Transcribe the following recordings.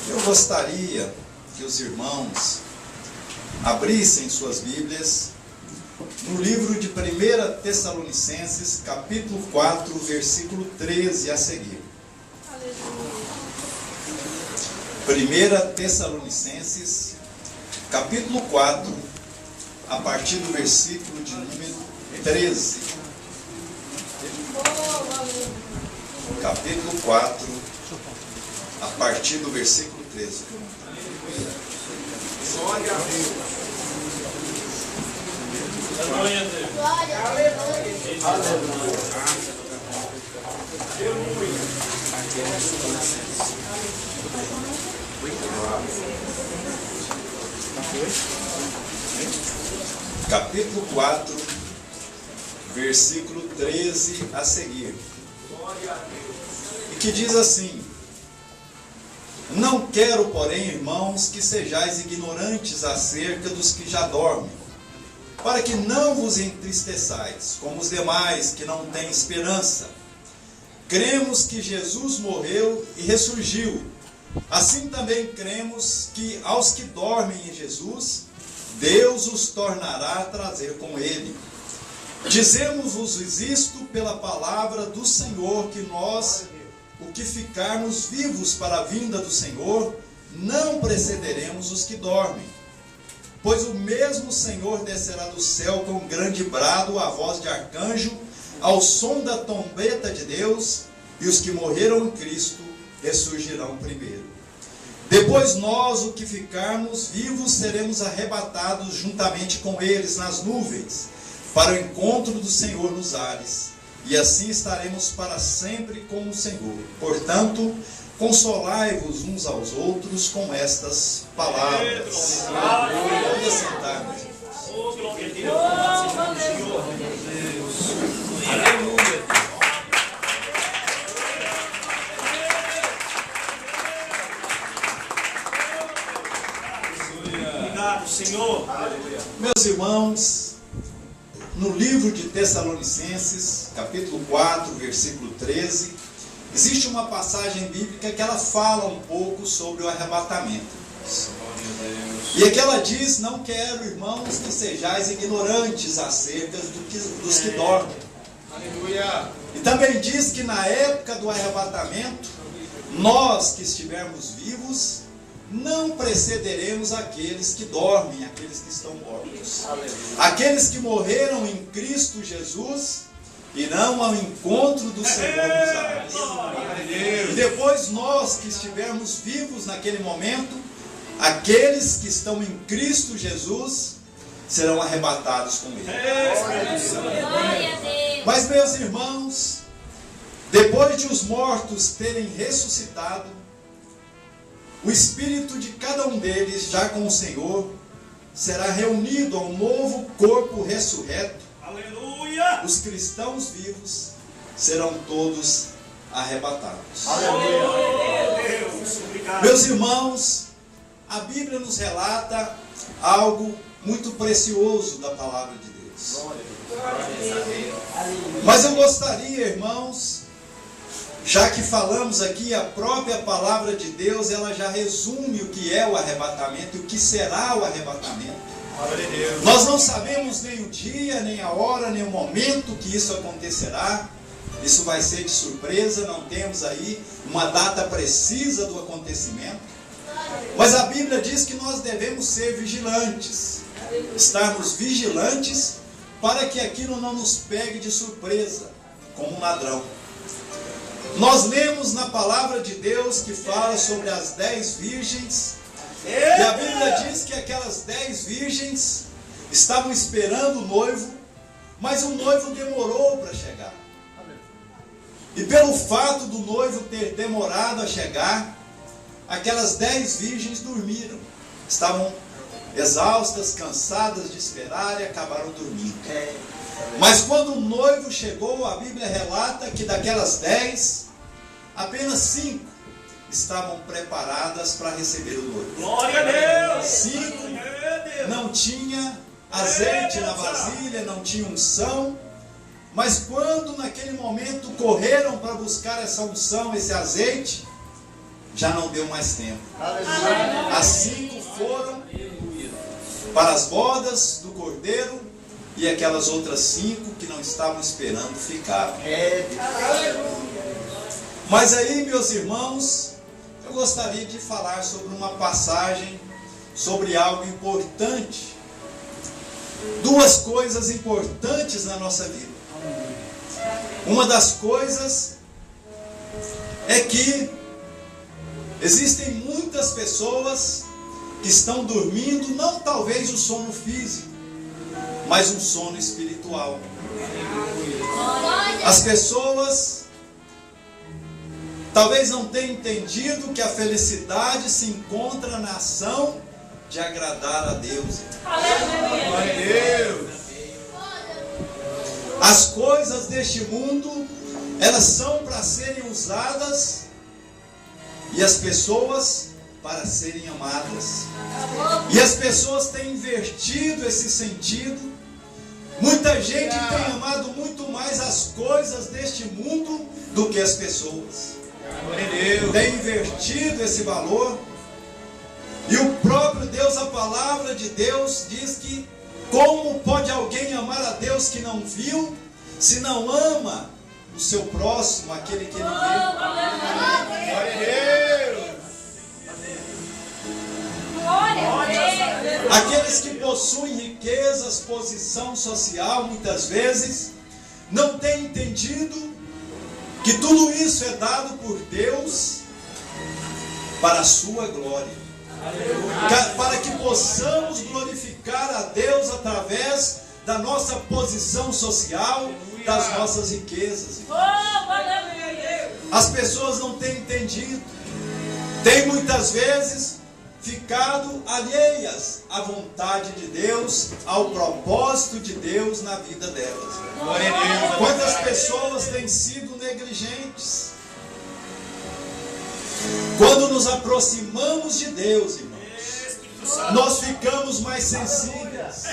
Eu gostaria que os irmãos abrissem suas Bíblias no livro de 1 Tessalonicenses, capítulo 4, versículo 13 a seguir. 1 Tessalonicenses, capítulo 4, a partir do versículo de número 13. Capítulo 4, a partir do versículo 13. Glória a Deus. Glória a Deus. Glória a Deus. Aleluia. Capítulo 4, versículo 13 a seguir. E que diz assim: Não quero, porém, irmãos, que sejais ignorantes acerca dos que já dormem, para que não vos entristeçais, como os demais que não têm esperança. Cremos que Jesus morreu e ressurgiu. Assim também cremos que aos que dormem em Jesus, Deus os tornará a trazer com ele. Dizemos-vos isto pela palavra do Senhor, que nós, o que ficarmos vivos para a vinda do Senhor, não precederemos os que dormem. Pois o mesmo Senhor descerá do céu com um grande brado, a voz de arcanjo, ao som da trombeta de Deus, e os que morreram em Cristo ressurgirão primeiro. Depois nós, o que ficarmos vivos, seremos arrebatados juntamente com eles nas nuvens, para o encontro do Senhor nos ares, e assim estaremos para sempre com o Senhor. Portanto, consolai-vos uns aos outros com estas palavras. Vamos sentar, meus irmãos. Oh, glória a Deus. Senhor. Aleluia. Obrigado, Senhor. Meus irmãos, no livro de Tessalonicenses, capítulo 4, versículo 13, existe uma passagem bíblica que ela fala um pouco sobre o arrebatamento. E aqui ela diz: Não quero, irmãos, que sejais ignorantes acerca dos que dormem. Aleluia. E também diz que na época do arrebatamento, nós que estivermos vivos, não precederemos aqueles que dormem, aqueles que estão mortos. Aqueles que morreram em Cristo Jesus irão ao encontro do Senhor nos ares. E depois nós que estivermos vivos naquele momento, aqueles que estão em Cristo Jesus serão arrebatados com Ele. Mas, meus irmãos, depois de os mortos terem ressuscitado, o espírito de cada um deles, já com o Senhor, será reunido a um novo corpo ressurreto. Aleluia! Os cristãos vivos serão todos arrebatados. Aleluia! Deus, obrigado. Meus irmãos, a Bíblia nos relata algo muito precioso da palavra de Deus. Mas eu gostaria, irmãos, já que falamos aqui, a própria palavra de Deus, ela já resume o que é o arrebatamento e o que será o arrebatamento. Nós não sabemos nem o dia, nem a hora, nem o momento que isso acontecerá. Isso vai ser de surpresa, não temos aí uma data precisa do acontecimento. Mas a Bíblia diz que nós devemos ser vigilantes, estarmos vigilantes para que aquilo não nos pegue de surpresa, como um ladrão. Nós lemos na palavra de Deus que fala sobre as 10 virgens, e a Bíblia diz que aquelas 10 virgens estavam esperando o noivo, mas o noivo demorou para chegar. E pelo fato do noivo ter demorado a chegar, aquelas 10 virgens dormiram. Estavam exaustas, cansadas de esperar e acabaram dormindo. Mas quando o noivo chegou, a Bíblia relata que daquelas 10, apenas 5 estavam preparadas para receber o noivo. Glória a Deus! 5 não tinha azeite na vasilha, não tinha unção. Mas quando naquele momento correram para buscar essa unção, esse azeite, já não deu mais tempo. As 5 foram para as bodas do Cordeiro, e aquelas outras 5 que não estavam esperando ficaram. Mas aí, meus irmãos, eu gostaria de falar sobre uma passagem, sobre algo importante. 2 coisas importantes na nossa vida. Uma das coisas é que existem muitas pessoas que estão dormindo, não talvez o sono físico, mas um sono espiritual. As pessoas talvez não tenham entendido que a felicidade se encontra na ação de agradar a Deus. As coisas deste mundo, elas são para serem usadas, e as pessoas para serem amadas. E as pessoas têm invertido esse sentido. Muita gente tem amado muito mais as coisas deste mundo do que as pessoas. Tem invertido esse valor. E o próprio Deus, a palavra de Deus, diz que como pode alguém amar a Deus que não viu, se não ama o seu próximo, aquele que ele viu? Aqueles que possuem riquezas, posição social, muitas vezes, não têm entendido que tudo isso é dado por Deus para a sua glória. Para que possamos glorificar a Deus através da nossa posição social, das nossas riquezas. As pessoas não têm entendido, têm muitas vezes ficado alheias à vontade de Deus, ao propósito de Deus na vida delas. Quantas pessoas têm sido negligentes? Quando nos aproximamos de Deus, irmãos, nós ficamos mais sensíveis.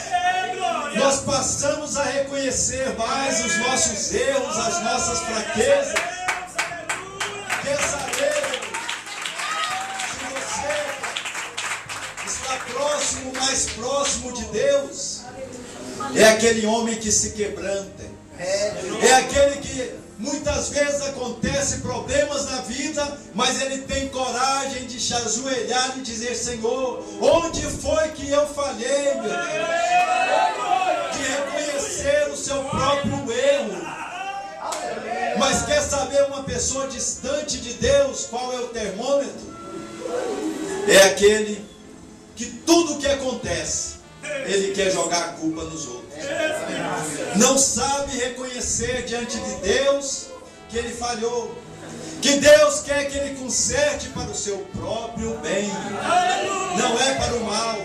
Nós passamos a reconhecer mais os nossos erros, as nossas fraquezas. Quer saber se você está próximo, mais próximo de Deus? É aquele homem que se quebranta. É aquele que muitas vezes acontece problemas na vida, mas ele tem coragem de se ajoelhar e dizer: Senhor, onde foi que eu falhei, meu Deus? De reconhecer o seu próprio erro. Mas quer saber uma pessoa distante de Deus, qual é o termômetro? É aquele que tudo que acontece, ele quer jogar a culpa nos outros. Não sabe reconhecer diante de Deus que ele falhou, que Deus quer que ele conserte para o seu próprio bem, não é para o mal.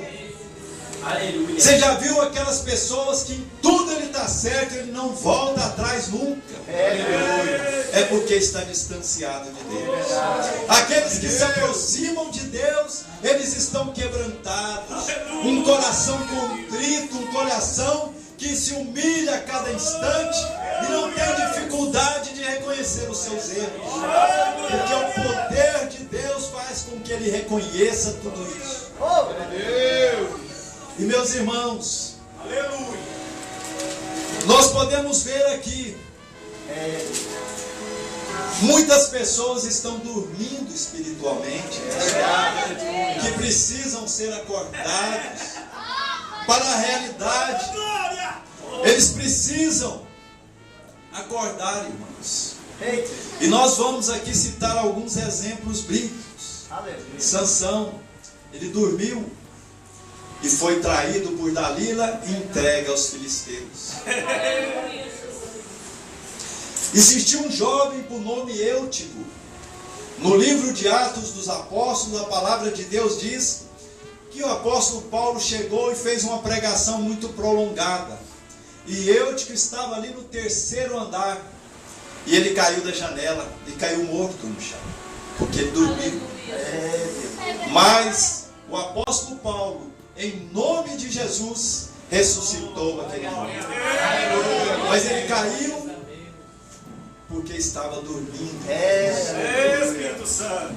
Você já viu aquelas pessoas que em tudo ele está certo, ele não volta atrás nunca? É porque está distanciado de Deus. Aqueles que se aproximam de Deus, eles estão quebrantados, um coração contrito, um coração que se humilha a cada instante e não tem dificuldade de reconhecer os seus erros, porque o poder de Deus faz com que ele reconheça tudo isso. E meus irmãos, nós podemos ver aqui, muitas pessoas estão dormindo espiritualmente, que precisam ser acordados para a realidade. Eles precisam acordar, irmãos. E nós vamos aqui citar alguns exemplos bíblicos. Sansão, ele dormiu e foi traído por Dalila e entregue aos filisteus. Existiu um jovem por nome Eutico. No livro de Atos dos Apóstolos, a palavra de Deus diz que o apóstolo Paulo chegou e fez uma pregação muito prolongada. E Eutico estava ali no 3º andar. E ele caiu da janela e caiu morto no chão, porque ele dormiu. Mas o apóstolo Paulo, em nome de Jesus, ressuscitou aquele homem. Mas ele caiu porque estava dormindo. Espírito Santo.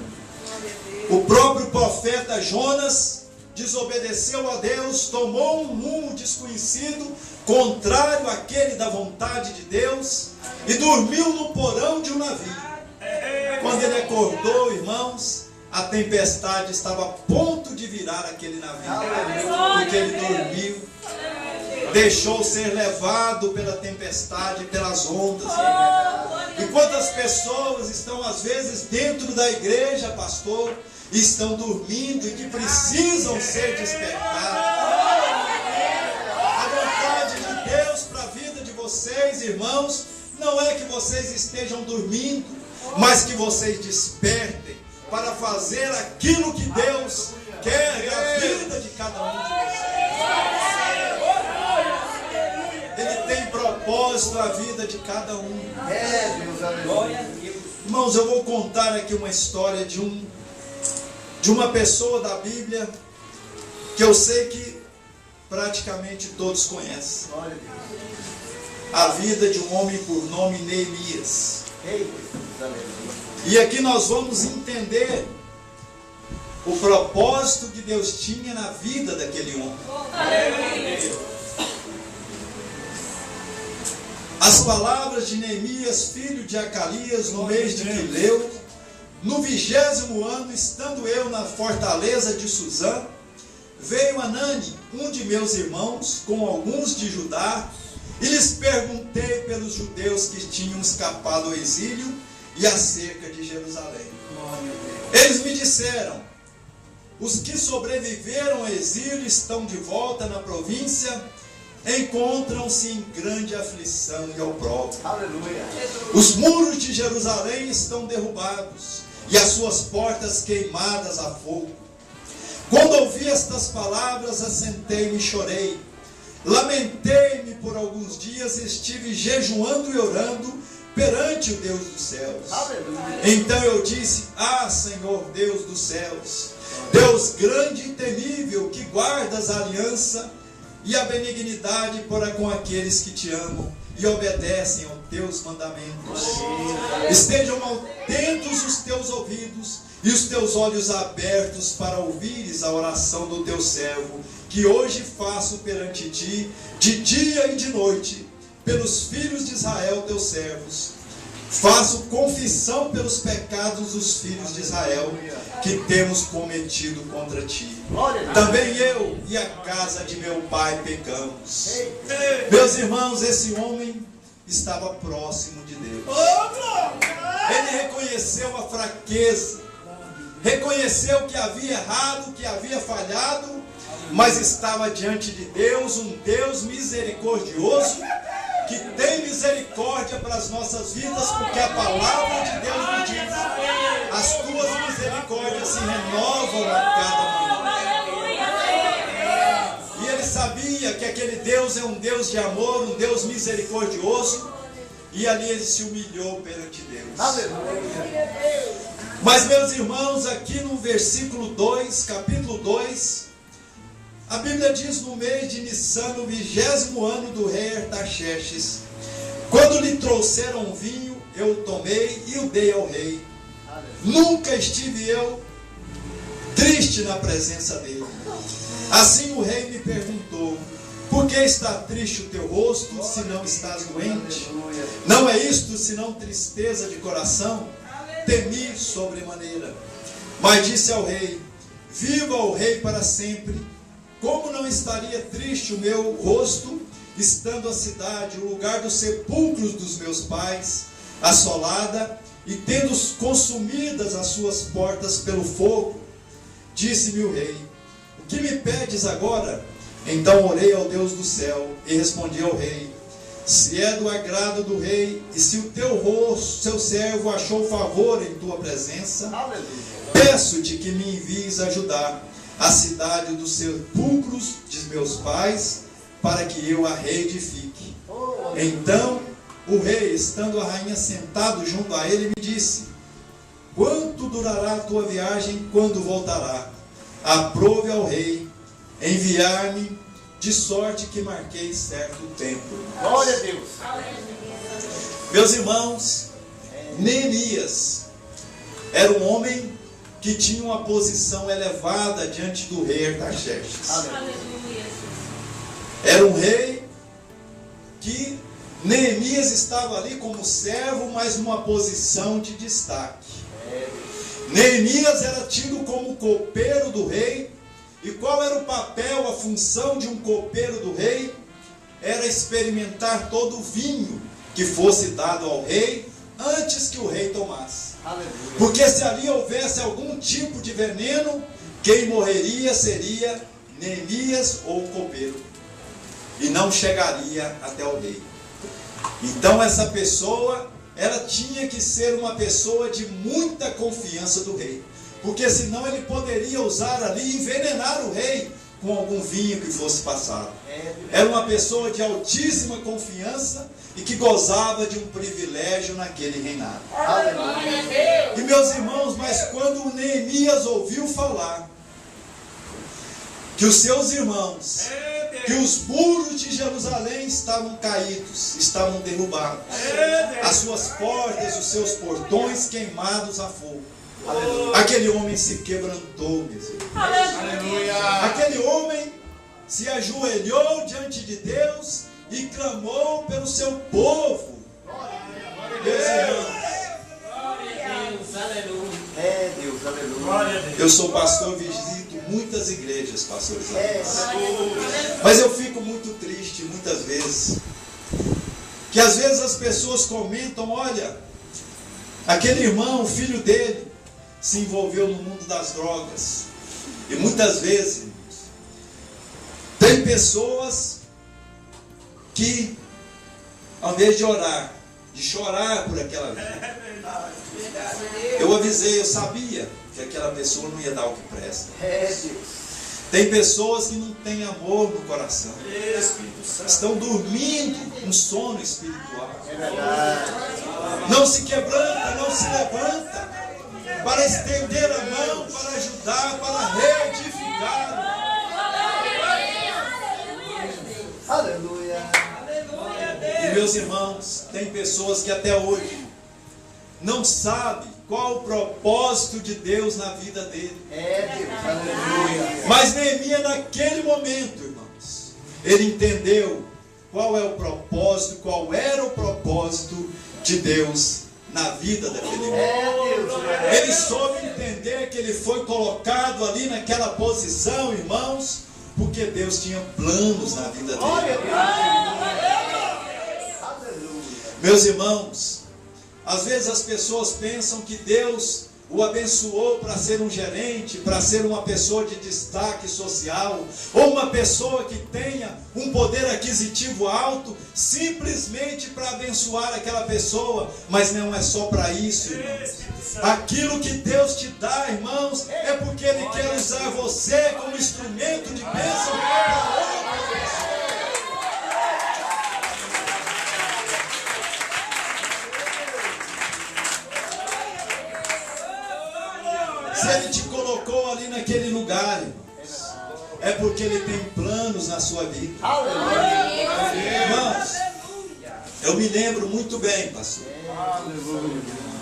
O próprio profeta Jonas desobedeceu a Deus, tomou um rumo desconhecido, contrário àquele da vontade de Deus, e dormiu no porão de um navio. Quando ele acordou, irmãos, a tempestade estava a ponto de virar aquele navio, porque ele dormiu, deixou ser levado pela tempestade, pelas ondas. E quantas pessoas estão às vezes dentro da igreja, pastor, estão dormindo e que precisam ser despertados. A vontade de Deus para a vida de vocês, irmãos, não é que vocês estejam dormindo, mas que vocês despertem para fazer aquilo que Deus quer na vida de cada um de vocês. Ele tem propósito na vida de cada um. Irmãos, eu vou contar aqui uma história de uma pessoa da Bíblia que eu sei que praticamente todos conhecem. A vida de um homem por nome Neemias. E aqui nós vamos entender o propósito que Deus tinha na vida daquele homem. As palavras de Neemias, filho de Acalias, no mês de Quileu, no 20º ano, estando eu na fortaleza de Suzã, veio Anani, um de meus irmãos, com alguns de Judá, e lhes perguntei pelos judeus que tinham escapado ao exílio e acerca de Jerusalém. Eles me disseram: os que sobreviveram ao exílio estão de volta na província, encontram-se em grande aflição e opróbrio. Os muros de Jerusalém estão derrubados e as suas portas queimadas a fogo. Quando ouvi estas palavras, assentei-me e chorei. Lamentei-me por alguns dias e estive jejuando e orando perante o Deus dos céus. Então eu disse: ah, Senhor Deus dos céus, Deus grande e temível, que guardas a aliança e a benignidade para com aqueles que te amam e obedecem aos teus mandamentos. Estejam atentos os teus ouvidos e os teus olhos abertos para ouvires a oração do teu servo, que hoje faço perante ti, de dia e de noite, pelos filhos de Israel, teus servos. Faço confissão pelos pecados dos filhos de Israel, que temos cometido contra ti. Também eu e a casa de meu pai pecamos. Meus irmãos, esse homem estava próximo de Deus. Ele reconheceu a fraqueza, reconheceu que havia errado, que havia falhado, mas estava diante de Deus, um Deus misericordioso, que tem misericórdia para as nossas vidas, porque a palavra de Deus nos diz: as tuas misericórdias se renovam a cada manhã. E ele sabia que aquele Deus é um Deus de amor, um Deus misericordioso, e ali ele se humilhou perante Deus. Mas, meus irmãos, aqui no versículo 2, capítulo 2, a Bíblia diz: no mês de Nissan, no 20º ano do rei Artaxerxes, quando lhe trouxeram vinho, eu tomei e o dei ao rei. Nunca estive eu triste na presença dele. Assim o rei me perguntou: por que está triste o teu rosto, se não estás doente? Não é isto senão tristeza de coração? Temi sobremaneira. Mas disse ao rei: viva o rei para sempre. Como não estaria triste o meu rosto, estando a cidade, o lugar dos sepulcros dos meus pais, assolada, e tendo consumidas as suas portas pelo fogo? Disse-me o rei: o que me pedes agora? Então orei ao Deus do céu, e respondi ao rei: se é do agrado do rei, e se o teu rosto, seu servo, achou favor em tua presença, peço-te que me envies ajudar a cidade dos sepulcros de meus pais, para que eu a reedifique. Então o rei, estando a rainha sentado junto a ele, me disse: quanto durará a tua viagem, quando voltará? Aprove ao rei enviar-me, de sorte que marquei certo tempo. Glória a Deus. Meus irmãos, Neemias era um homem que tinha uma posição elevada diante do rei Artaxerxes. Era um rei que Neemias estava ali como servo, mas numa posição de destaque. Neemias era tido como copeiro do rei. E qual era o papel, a função de um copeiro do rei? Era experimentar todo o vinho que fosse dado ao rei antes que o rei tomasse. Aleluia. Porque se ali houvesse algum tipo de veneno, quem morreria seria Neemias ou o copeiro, e não chegaria até o rei. Então essa pessoa, ela tinha que ser uma pessoa de muita confiança do rei, porque senão ele poderia usar ali e envenenar o rei com algum vinho que fosse passado. Era uma pessoa de altíssima confiança e que gozava de um privilégio naquele reinado. E meus irmãos, mas quando Neemias ouviu falar que os seus irmãos, que os muros de Jerusalém estavam caídos, estavam derrubados, as suas portas, os seus portões queimados a fogo, aquele homem se quebrantou, meus irmãos. Aquele homem se ajoelhou diante de Deus e clamou pelo seu povo. Meus irmãos, Deus, aleluia. eu sou pastor, visito muitas igrejas, pastores. Mas eu fico muito triste muitas vezes, que às vezes as pessoas comentam: olha, aquele irmão, o filho dele, se envolveu no mundo das drogas. E muitas vezes tem pessoas que, ao invés de orar, de chorar por aquela vida, eu avisei, eu sabia que aquela pessoa não ia dar o que presta. Tem pessoas que não têm amor no coração, estão dormindo um sono espiritual, não se quebranta, não se levanta para estender a mão, para ajudar, para reedificar. Aleluia. E meus irmãos, tem pessoas que até hoje não sabem qual o propósito de Deus na vida dele. Deus, aleluia. Mas Neemias, naquele momento, irmãos, ele entendeu qual é o propósito, qual era o propósito de Deus na vida daquele homem. Ele soube entender que ele foi colocado ali naquela posição, irmãos, porque Deus tinha planos na vida dele. Meus irmãos, às vezes as pessoas pensam que Deus o abençoou para ser um gerente, para ser uma pessoa de destaque social, ou uma pessoa que tenha um poder aquisitivo alto, simplesmente para abençoar aquela pessoa. Mas não é só para isso, irmãos. Aquilo que Deus te dá, irmãos, é porque Ele quer usar você como instrumento de bênção para outras pessoas. Se Ele te colocou ali naquele lugar, irmãos, é porque Ele tem planos na sua vida. Irmãos, eu me lembro muito bem, pastor.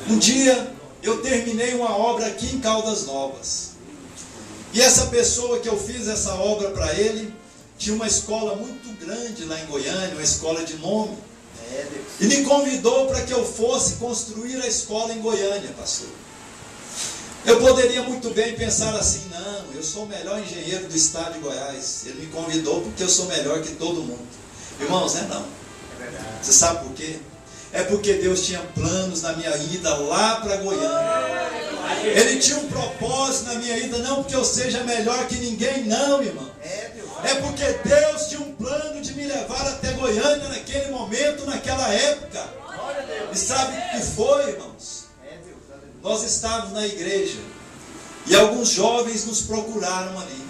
Um dia eu terminei uma obra aqui em Caldas Novas. E essa pessoa que eu fiz essa obra para ele tinha uma escola muito grande lá em Goiânia, uma escola de nome. E me convidou para que eu fosse construir a escola em Goiânia, pastor. Eu poderia muito bem pensar assim: não, eu sou o melhor engenheiro do estado de Goiás. Ele me convidou porque eu sou melhor que todo mundo. Irmãos, não. Você sabe por quê? É porque Deus tinha planos na minha ida lá para Goiânia. Ele tinha um propósito na minha ida, não porque eu seja melhor que ninguém, não, irmão. É porque Deus tinha um plano de me levar até Goiânia naquele momento, naquela época. E sabe o que foi, irmãos? Nós estávamos na igreja e alguns jovens nos procuraram ali.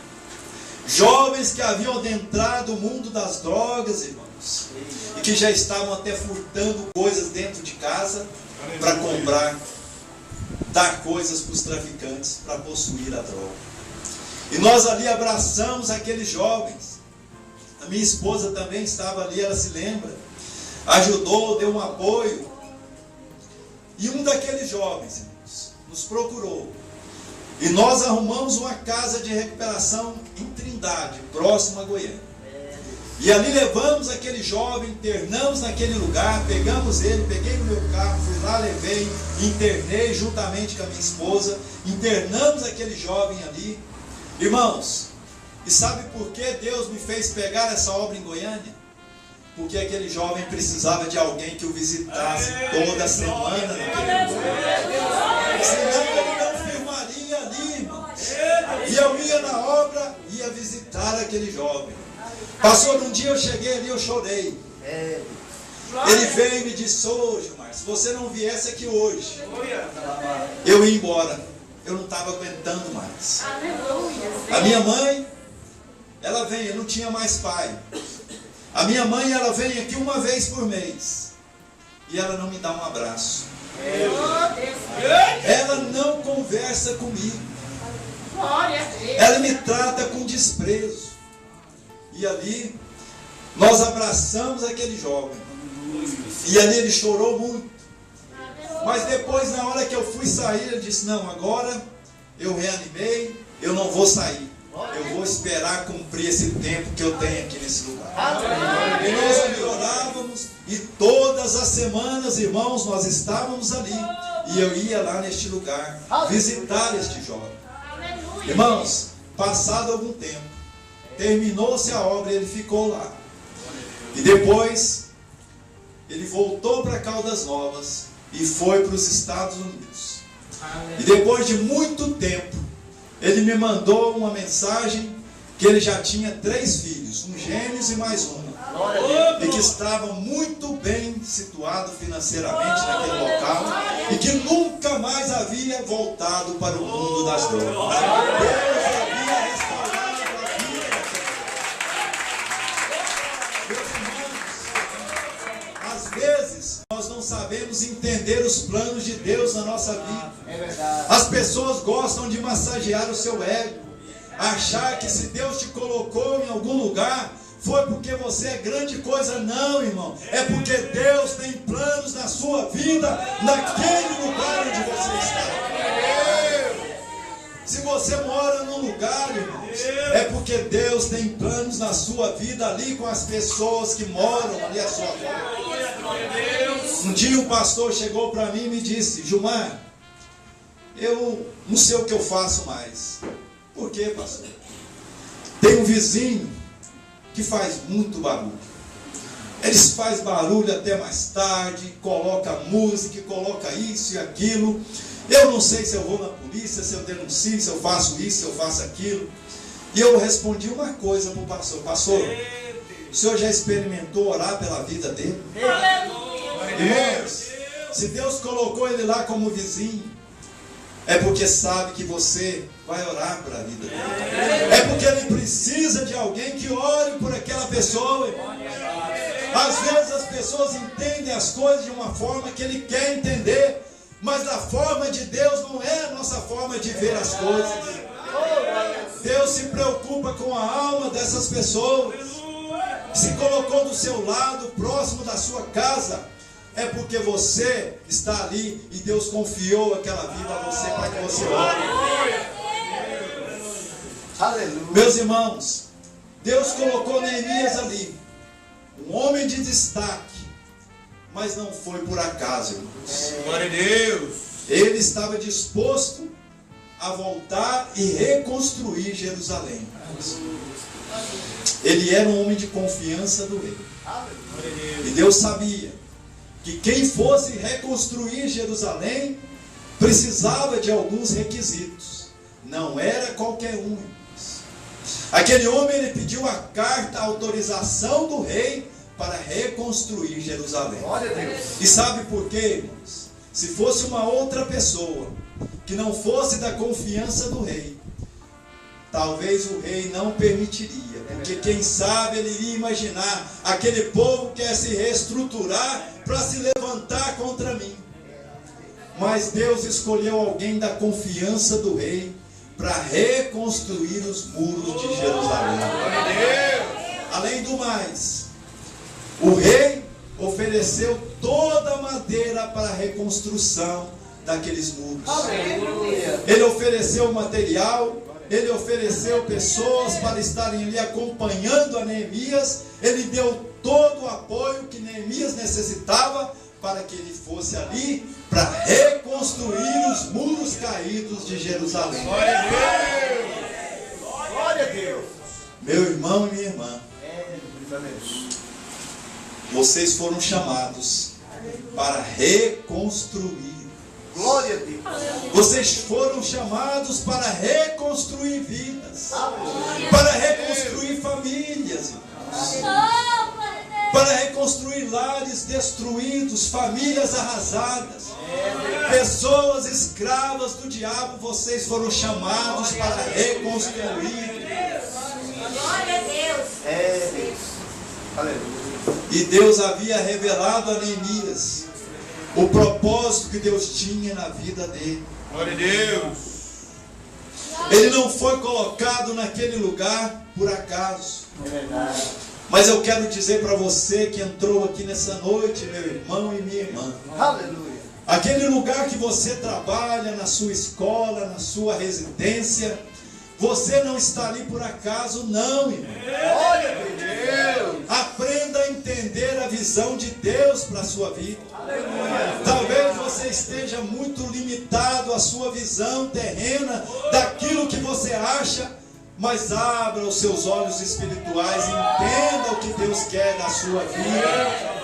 Jovens que haviam adentrado o mundo das drogas, irmãos, e que já estavam até furtando coisas dentro de casa para comprar, dar coisas para os traficantes para possuir a droga. E nós ali abraçamos aqueles jovens. A minha esposa também estava ali, ela se lembra, ajudou, deu um apoio. E um daqueles jovens, irmãos, nos procurou E nós arrumamos uma casa de recuperação em Trindade, próximo a Goiânia. E ali levamos aquele jovem, internamos naquele lugar, pegamos ele, peguei no meu carro, fui lá, levei, internei juntamente com a minha esposa, internamos aquele jovem ali. Irmãos, e sabe por que Deus me fez pegar essa obra em Goiânia? Porque aquele jovem precisava de alguém que o visitasse toda semana naquele lugar. Senão ele não firmaria ali, irmãos. E eu ia na obra, ia visitar aquele jovem. Pastor, um dia eu cheguei ali, eu chorei. Ele veio e me disse: ô Gilmar, se você não viesse aqui hoje, eu ia embora. Eu não estava aguentando mais. A minha mãe, ela vem, eu não tinha mais pai. A minha mãe, ela vem aqui uma vez por mês. E ela não me dá um abraço. Ela não conversa comigo. Ela me trata com desprezo. E ali, nós abraçamos aquele jovem. E ali ele chorou muito. Mas depois, na hora que eu fui sair, ele disse: não, agora eu reanimei, eu não vou sair. Eu vou esperar cumprir esse tempo que eu tenho aqui nesse lugar. E nós ali orávamos, e todas as semanas, irmãos, nós estávamos ali. E eu ia lá neste lugar, visitar este jovem. Irmãos, passado algum tempo, terminou-se a obra e ele ficou lá. E depois, ele voltou para Caldas Novas e foi para os Estados Unidos. E depois de muito tempo, ele me mandou uma mensagem que ele já tinha 3 filhos, um gêmeos e mais uma. E que estava muito bem situado financeiramente naquele local. E que nunca mais havia voltado para o mundo das drogas. Deus havia restaurado a vida. Meus irmãos, às vezes nós não sabemos entender os planos de Deus na nossa vida. É verdade. As pessoas gostam de massagear o seu ego, achar que se Deus te colocou em algum lugar, foi porque você é grande coisa. Não, irmão, é porque Deus tem planos na sua vida, naquele lugar onde você está. Se você mora num lugar, irmãos, é porque Deus tem planos na sua vida ali com as pessoas que moram ali à sua volta. Um dia um pastor chegou para mim e me disse: Gilmar, eu não sei o que eu faço mais. Por quê, pastor? Tem um vizinho que faz muito barulho. Eles fazem barulho até mais tarde, coloca música, coloca isso e aquilo. Eu não sei se eu vou na polícia, se eu denuncio, se eu faço isso, se eu faço aquilo. E eu respondi uma coisa para o pastor: pastor, o senhor já experimentou orar pela vida dele? Irmãos, se Deus colocou ele lá como vizinho, é porque sabe que você vai orar pela vida dele. É porque ele precisa de alguém que ore por aquela pessoa, irmão. Às vezes as pessoas entendem as coisas de uma forma que ele quer entender, mas a forma de Deus não é a nossa forma de ver as coisas. Deus se preocupa com a alma dessas pessoas. Se colocou do seu lado, próximo da sua casa, é porque você está ali e Deus confiou aquela vida a você para que você ore. Aleluia. Meus irmãos, Deus colocou Neemias ali, um homem de destaque, mas não foi por acaso, irmãos. Glória a Deus. Ele estava disposto a voltar e reconstruir Jerusalém. Ele era um homem de confiança do rei. E Deus sabia que quem fosse reconstruir Jerusalém precisava de alguns requisitos. Não era qualquer um. Aquele homem, ele pediu a carta, a autorização do rei para reconstruir Jerusalém. Glória a Deus. E sabe por quê, irmãos? Se fosse uma outra pessoa que não fosse da confiança do rei, talvez o rei não permitiria, porque quem sabe ele iria imaginar: aquele povo quer se reestruturar para se levantar contra mim. Mas Deus escolheu alguém da confiança do rei para reconstruir os muros de Jerusalém. Além do mais, o rei ofereceu toda a madeira para a reconstrução daqueles muros. Aleluia. Ele ofereceu material, ele ofereceu pessoas para estarem ali acompanhando a Neemias. Ele deu todo o apoio que Neemias necessitava para que ele fosse ali para reconstruir os muros caídos de Jerusalém. Glória a Deus. Glória a Deus. Meu irmão e minha irmã, vocês foram chamados para reconstruir. Glória a Deus. Vocês foram chamados para reconstruir vidas, Aleluia. para reconstruir famílias, para reconstruir lares destruídos, famílias arrasadas, pessoas escravas do diabo. Vocês foram chamados para reconstruir. Glória a Deus. É Deus. Aleluia. E Deus havia revelado a Neemias o propósito que Deus tinha na vida dele. Glória a Deus. Ele não foi colocado naquele lugar por acaso. É verdade. Mas eu quero dizer para você que entrou aqui nessa noite, meu irmão e minha irmã, Aleluia. aquele lugar que você trabalha, na sua escola, na sua residência, você não está ali por acaso, não, irmão. Glória a Deus. Aprenda a entender a visão de Deus para a sua vida. Aleluia. Talvez você esteja muito limitado à sua visão terrena, daquilo que você acha, mas abra os seus olhos espirituais, entenda o que Deus quer da sua vida.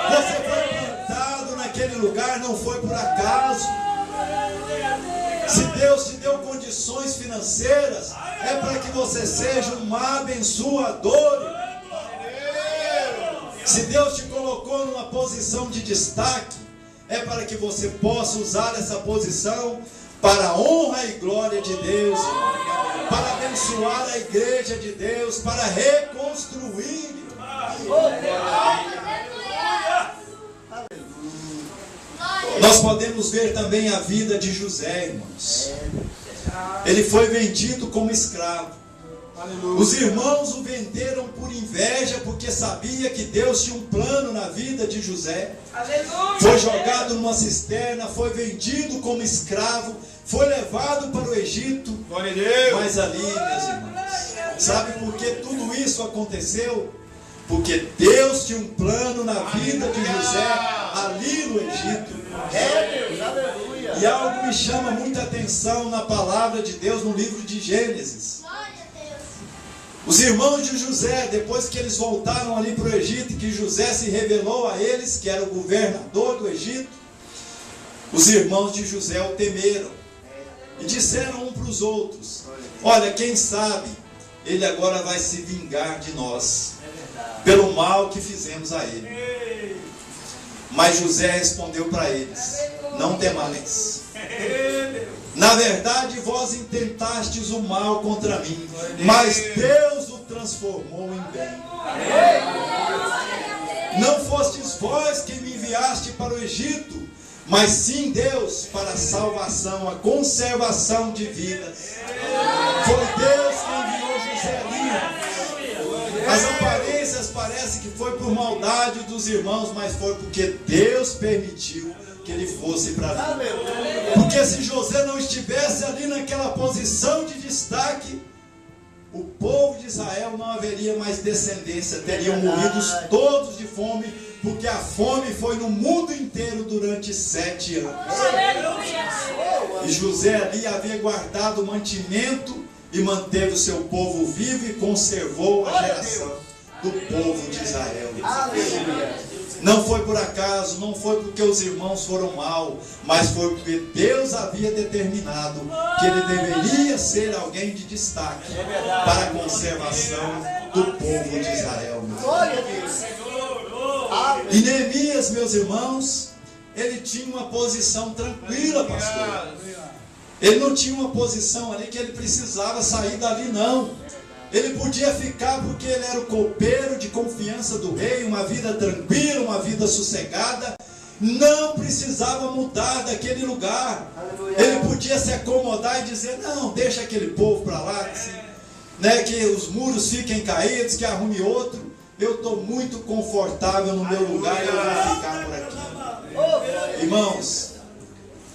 Você foi plantado naquele lugar, não foi por acaso. Se Deus te deu condições financeiras, é para que você seja um abençoador. Se Deus te colocou numa posição de destaque, é para que você possa usar essa posição para a honra e glória de Deus, para abençoar a igreja de Deus, para reconstruir. Nós podemos ver também a vida de José, irmãos. Ele foi vendido como escravo. Os irmãos o venderam por inveja, porque sabia que Deus tinha um plano na vida de José. Foi jogado numa cisterna, foi vendido como escravo, foi levado para o Egito. Glória a Deus. Mas ali, meus irmãos, sabe por que tudo isso aconteceu? Porque Deus tinha um plano na vida de José ali no Egito. É Deus. Aleluia. E algo me chama muita atenção na palavra de Deus no livro de Gênesis. Os irmãos de José, depois que eles voltaram ali para o Egito, que José se revelou a eles, que era o governador do Egito, os irmãos de José o temeram e disseram um para os outros: olha, quem sabe ele agora vai se vingar de nós pelo mal que fizemos a ele. Mas José respondeu para eles: não temais. Na verdade, vós intentastes o mal contra mim, mas Deus o transformou em bem. Não fostes vós que me enviaste para o Egito, mas sim Deus para a salvação, a conservação de vidas. Foi Deus que enviou José ali. As aparências parecem que foi por maldade dos irmãos, mas foi porque Deus permitiu que ele fosse para ali. Porque se José não estivesse ali naquela posição de destaque, o povo de Israel não haveria mais descendência, teriam morrido todos de fome, porque a fome foi no mundo inteiro durante 7 anos. E José ali havia guardado o mantimento e manteve o seu povo vivo e conservou a geração do povo de Israel. Não foi por acaso, não foi porque os irmãos foram mal, mas foi porque Deus havia determinado que ele deveria ser alguém de destaque para a conservação do povo de Israel. Glória a Deus. E Neemias, meus irmãos, ele tinha uma posição tranquila, pastor. Ele não tinha uma posição ali que ele precisava sair dali, não. Ele podia ficar porque ele era o copeiro de confiança do rei, uma vida tranquila, uma vida sossegada. Não precisava mudar daquele lugar. Ele podia se acomodar e dizer: não, deixa aquele povo para lá, que os muros fiquem caídos, que arrume outro. Eu estou muito confortável no meu lugar e eu vou ficar por aqui. Irmãos,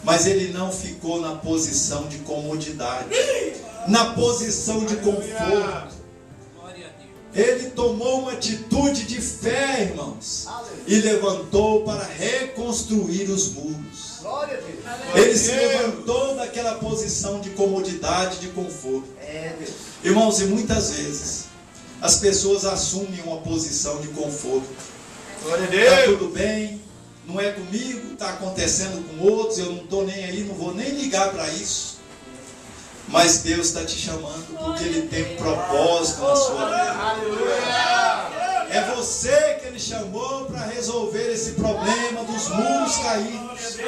Mas ele não ficou na posição de comodidade, na posição de conforto. Ele tomou uma atitude de fé, irmãos, e levantou para reconstruir os muros. Glória a Deus. Ele se levantou daquela posição de comodidade, de conforto. Irmãos, e muitas vezes as pessoas assumem uma posição de conforto. Glória a Está Deus. tudo bem, não é comigo, está acontecendo com outros, eu não estou nem aí, não vou nem ligar para isso. Mas Deus está te chamando porque Ele tem um propósito na sua vida. Aleluia. É você que Ele chamou para resolver esse problema dos muros caídos.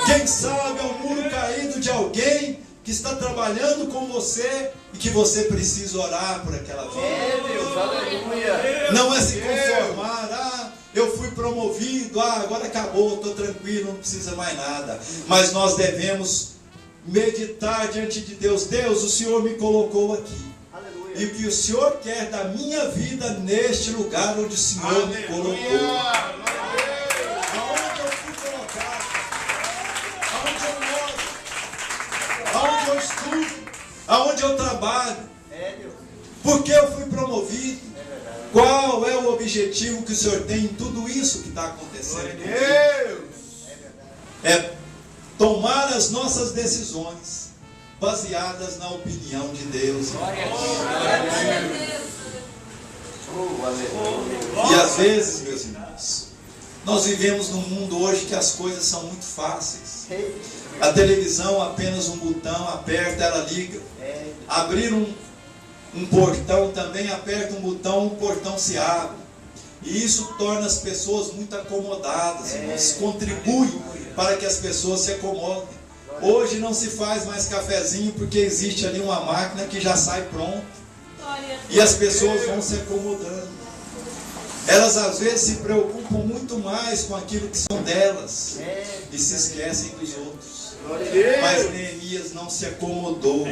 Quem sabe é um muro caído de alguém que está trabalhando com você e que você precisa orar por aquela vida. Deus, aleluia. Não é se conformar, eu fui promovido, agora acabou, estou tranquilo, não precisa mais nada. Mas nós devemos meditar diante de Deus. Deus, o Senhor me colocou aqui. Aleluia. E o que o Senhor quer da minha vida neste lugar onde o Senhor me colocou. Aonde eu fui colocado, aonde eu moro, aonde eu estudo, aonde eu trabalho, Deus. por que eu fui promovido, qual é o objetivo que o Senhor tem em tudo isso que está acontecendo comigo? Deus. É tomar as nossas decisões baseadas na opinião de Deus. E às vezes, meus irmãos, nós vivemos num mundo hoje que as coisas são muito fáceis. A televisão, apenas um botão, aperta, ela liga. Abrir um portão, também aperta um botão, o portão se abre. E isso torna as pessoas muito acomodadas, irmãos. Contribui para que as pessoas se acomodem. Hoje não se faz mais cafezinho porque existe ali uma máquina que já sai pronto. E as pessoas vão se acomodando. Elas às vezes se preocupam muito mais com aquilo que são delas e se esquecem dos outros. Mas Neemias não se acomodou.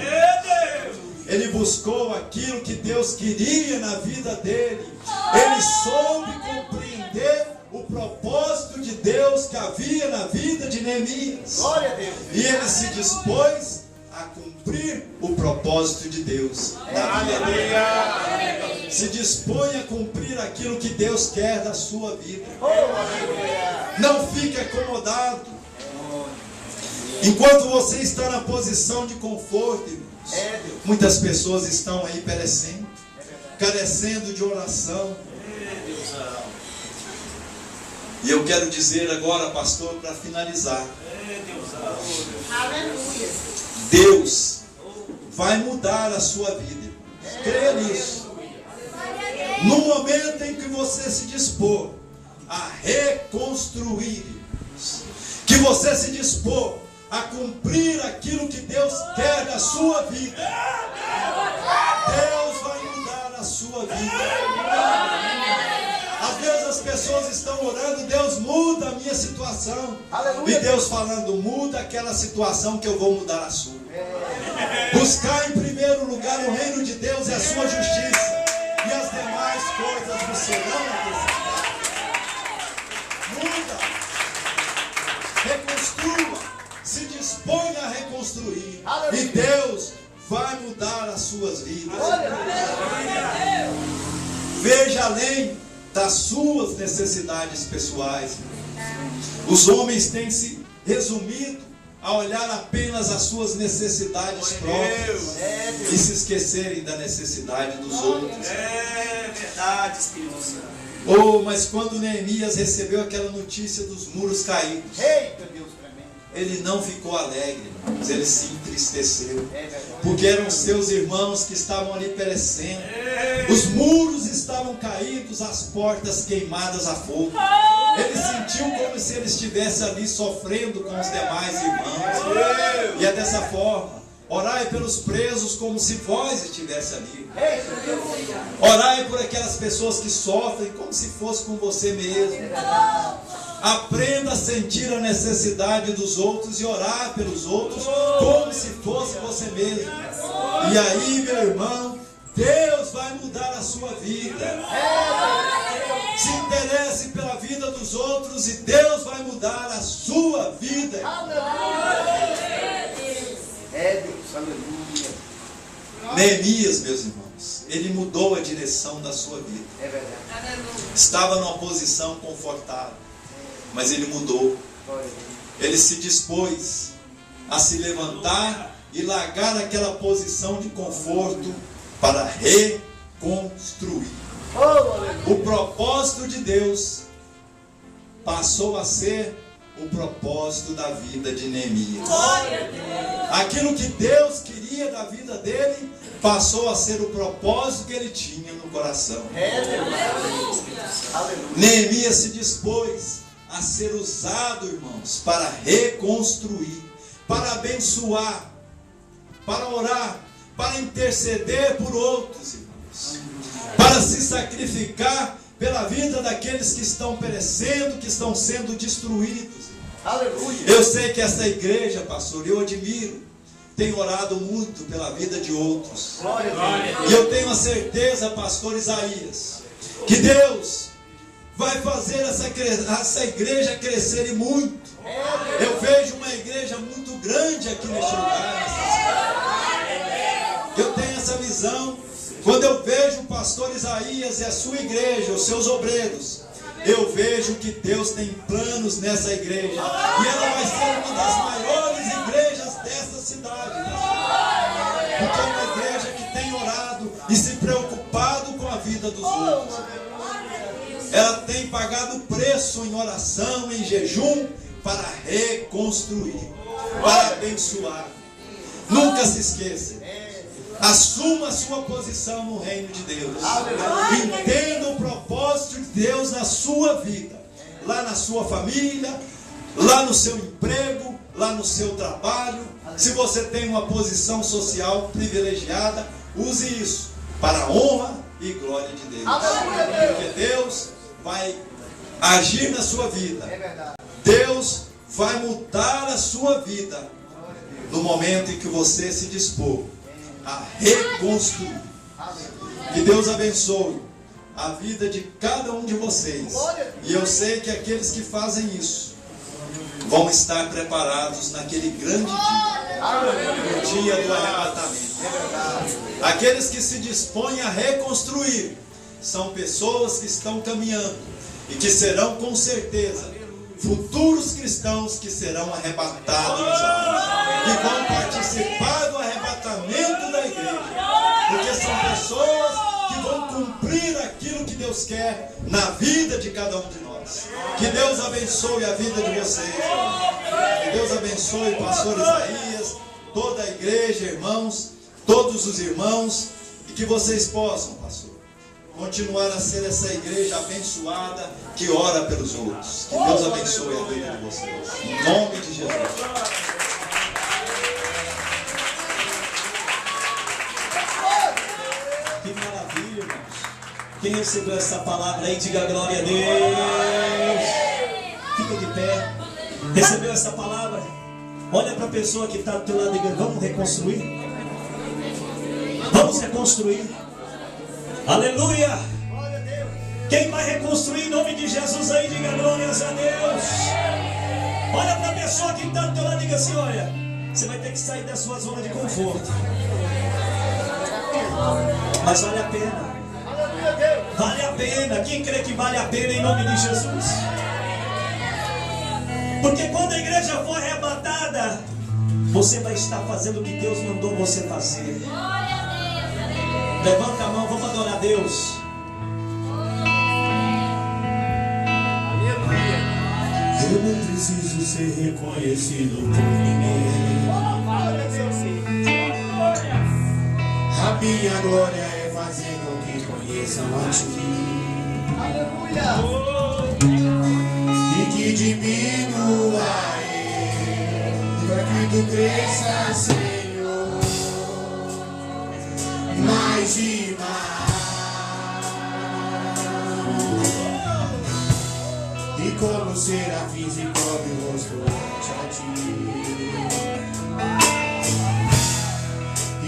Ele buscou aquilo que Deus queria na vida dele. Ele soube compreender o propósito de Deus que havia na vida de Neemias. Glória a Deus. E ele se dispôs a cumprir o propósito de Deus na vida dele. Se dispõe a cumprir aquilo que Deus quer da sua vida. Não fique acomodado. Enquanto você está na posição de conforto, irmãos, muitas pessoas estão aí perecendo, carecendo de oração. E eu quero dizer agora, pastor, para finalizar, Deus vai mudar a sua vida, irmãos. Creia nisso. No momento em que você se dispor a reconstruir, irmãos, que você se dispor a cumprir aquilo que Deus quer da sua vida, Deus vai mudar a sua vida. Às vezes as pessoas estão orando, Deus muda a minha situação. Aleluia. E Deus falando, muda aquela situação que eu vou mudar a sua. Buscar em primeiro lugar o reino de Deus e a sua justiça, e as demais coisas vos serão acrescentadas. Muda, reconstrua, se dispõe a reconstruir. Aleluia. E Deus vai mudar as suas vidas. Veja além das suas necessidades pessoais. Os homens têm se resumido a olhar apenas as suas necessidades próprias e se esquecerem da necessidade dos outros. É verdade, Espírito Santo. Oh, mas quando Neemias recebeu aquela notícia dos muros caídos, Eita Deus tremendo. ele não ficou alegre, mas ele se entristeceu, porque eram seus irmãos que estavam ali perecendo. Os muros estavam caídos, as portas queimadas a fogo. Ele sentiu como se ele estivesse ali sofrendo com os demais irmãos. E é dessa forma. Orai pelos presos como se vós estivesse ali. Orai por aquelas pessoas que sofrem como se fosse com você mesmo. Aprenda a sentir a necessidade dos outros e orar pelos outros como se fosse você mesmo. E aí, meu irmão, Deus vai mudar a sua vida. Se interesse pela vida dos outros e Deus vai mudar a sua vida. É Deus, aleluia. Neemias, meus irmãos, ele mudou a direção da sua vida. É verdade. Estava numa posição confortável, mas ele mudou. Ele se dispôs a se levantar e largar aquela posição de conforto para reconstruir. O propósito de Deus passou a ser o propósito da vida de Neemias. Aquilo que Deus queria da vida dele passou a ser o propósito que ele tinha no coração. Neemias se dispôs a ser usado, irmãos, para reconstruir, para abençoar, para orar, para interceder por outros, irmãos, para se sacrificar pela vida daqueles que estão perecendo, que estão sendo destruídos. Aleluia. Eu sei que essa igreja, pastor, eu admiro, tem orado muito pela vida de outros. Glória a Deus. E eu tenho a certeza, pastor Isaías, que Deus vai fazer essa igreja crescer e muito. Eu vejo uma igreja muito grande aqui neste lugar, nessa cidade. Eu tenho essa visão. Quando eu vejo o pastor Isaías e a sua igreja, os seus obreiros, eu vejo que Deus tem planos nessa igreja. E ela vai ser uma das maiores igrejas dessa cidade. Porque é uma igreja que tem orado e se preocupado com a vida dos outros. Ela tem pagado preço em oração, em jejum, para reconstruir, para abençoar. Nunca se esqueça. Assuma a sua posição no reino de Deus. Entenda o propósito de Deus na sua vida, lá na sua família, lá no seu emprego, lá no seu trabalho. Se você tem uma posição social privilegiada, use isso para a honra e glória de Deus. Porque Deus vai agir na sua vida. Deus vai mudar a sua vida no momento em que você se dispor a reconstruir. Que Deus abençoe a vida de cada um de vocês. E eu sei que aqueles que fazem isso vão estar preparados naquele grande dia, o dia do arrebatamento. Aqueles que se dispõem a reconstruir são pessoas que estão caminhando e que serão com certeza futuros cristãos que serão arrebatados nos ares, que vão participar do arrebatamento da igreja, porque são pessoas que vão cumprir aquilo que Deus quer na vida de cada um de nós. Que Deus abençoe a vida de vocês. Que Deus abençoe o pastor Isaías, toda a igreja, irmãos, todos os irmãos, e que vocês possam, pastor, continuar a ser essa igreja abençoada que ora pelos outros. Que Deus abençoe a vida de vocês. Em nome de Jesus. Que maravilha, irmãos. Quem recebeu essa palavra aí, diga glória a Deus. Fica de pé. Recebeu essa palavra? Olha para a pessoa que está do teu lado e diga: vamos reconstruir. Vamos reconstruir. Aleluia! Quem vai reconstruir em nome de Jesus aí, diga glórias a Deus. Olha para a pessoa que está do teu lado e diga assim: olha, você vai ter que sair da sua zona de conforto, mas vale a pena. Vale a pena. Quem crê que vale a pena em nome de Jesus? Porque quando a igreja for arrebatada, você vai estar fazendo o que Deus mandou você fazer. Levanta a mão, vamos adorar a Deus. Eu não preciso ser reconhecido por ninguém. A minha glória é fazer com que conheçam a Ti. E que diminua eu, para que Tu cresça, Senhor, mais e mais. E como serafins e cobre o rosto ante a Ti.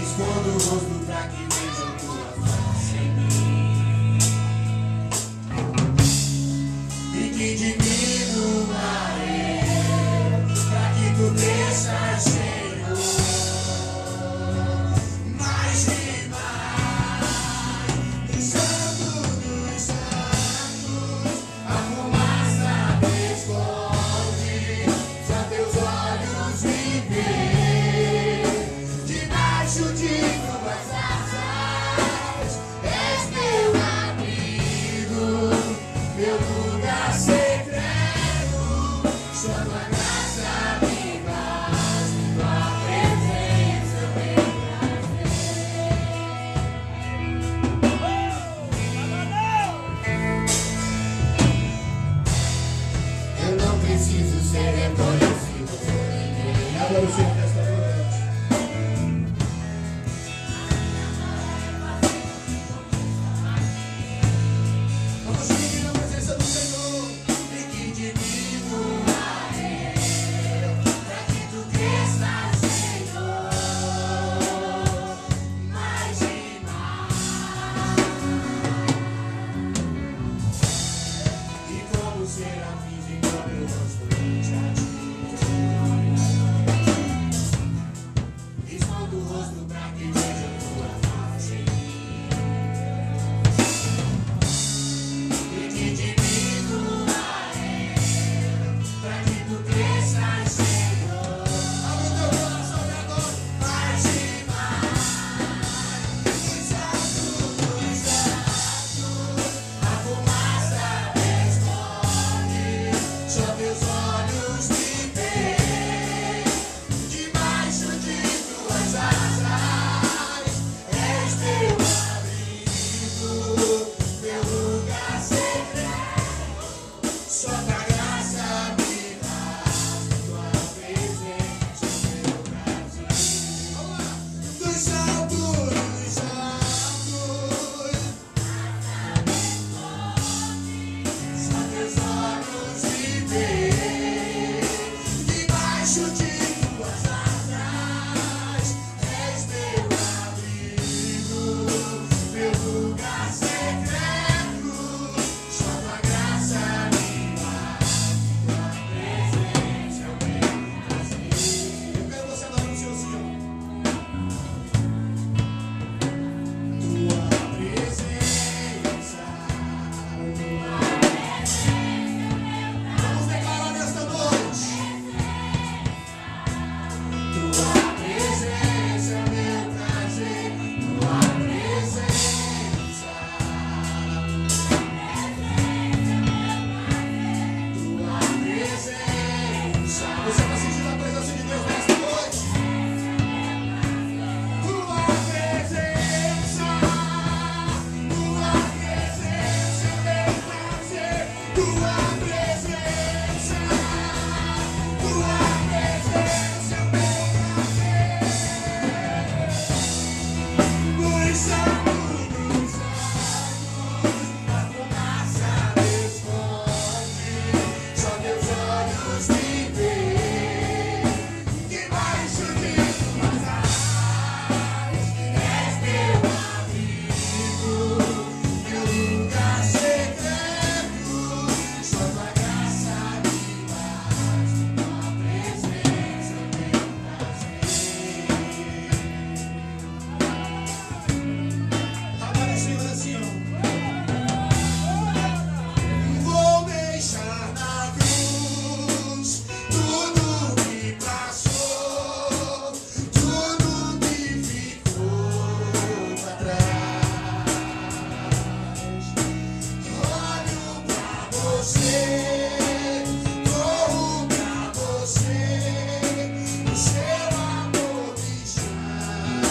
Escondo o rosto para que vejam Tua face em mim. Senhor, assim, ó. Vou deixar na cruz tudo que passou, tudo que ficou pra trás. Olho pra você, corro pra você, o seu amor me chama.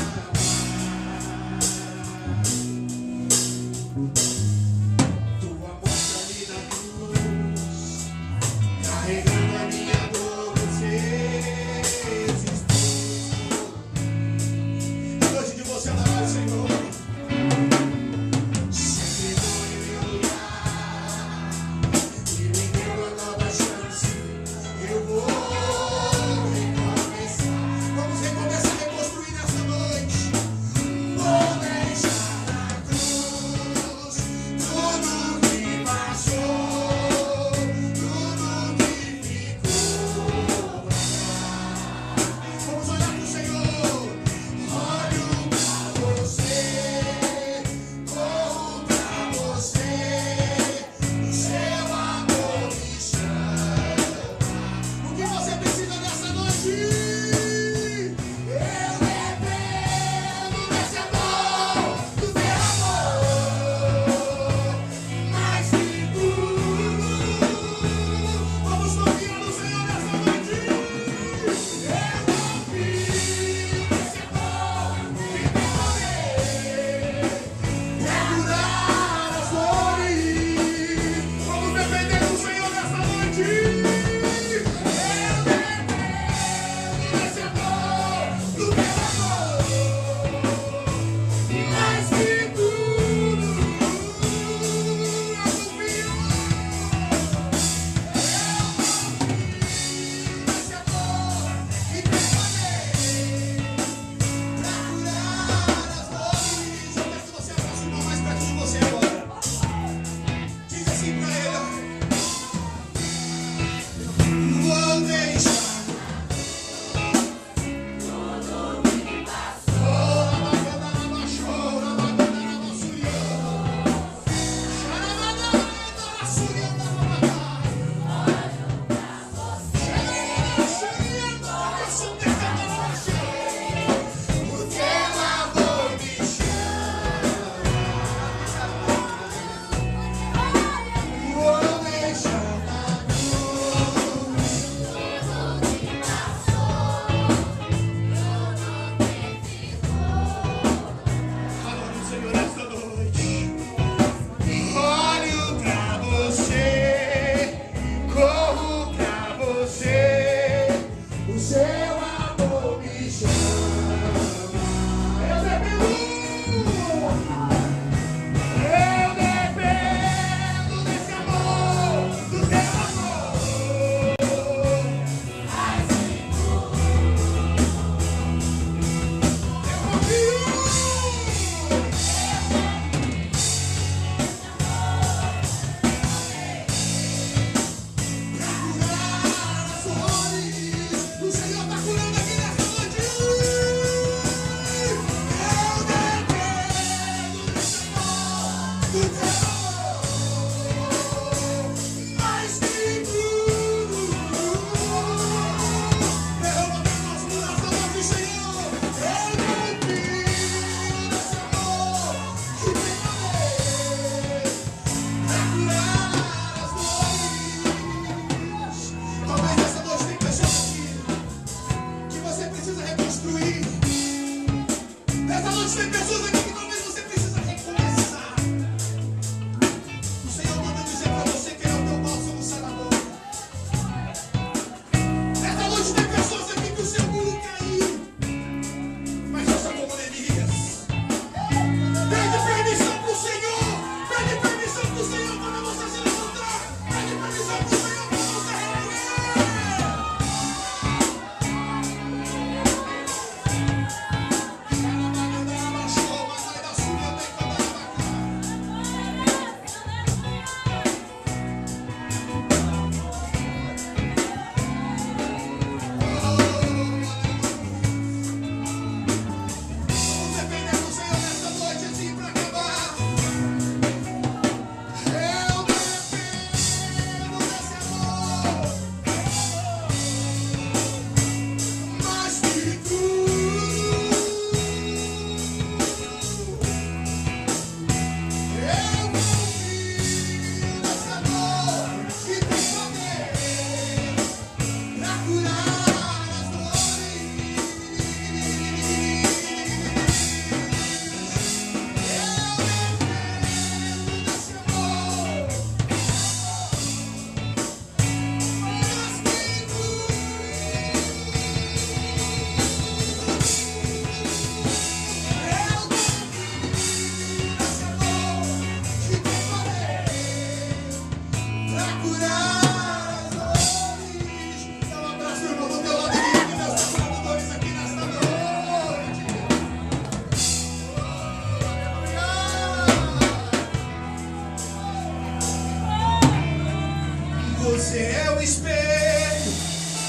Você é o espelho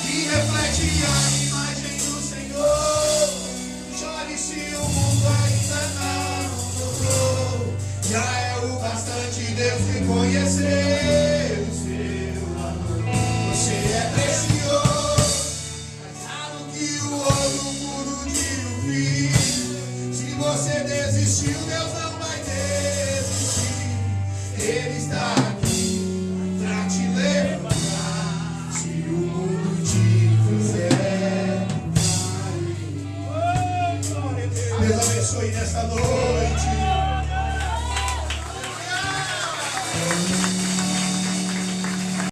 que reflete a imagem do Senhor. Chore se o mundo ainda não notou. Já é o bastante Deus te conhecer o seu amor. Você é precioso, mais raro que o ouro puro de um filho. Se você desistiu, Deus não vai desistir. Ele está aqui pra te levantar. Se o mundo te fizer cair. Deus abençoe nesta noite.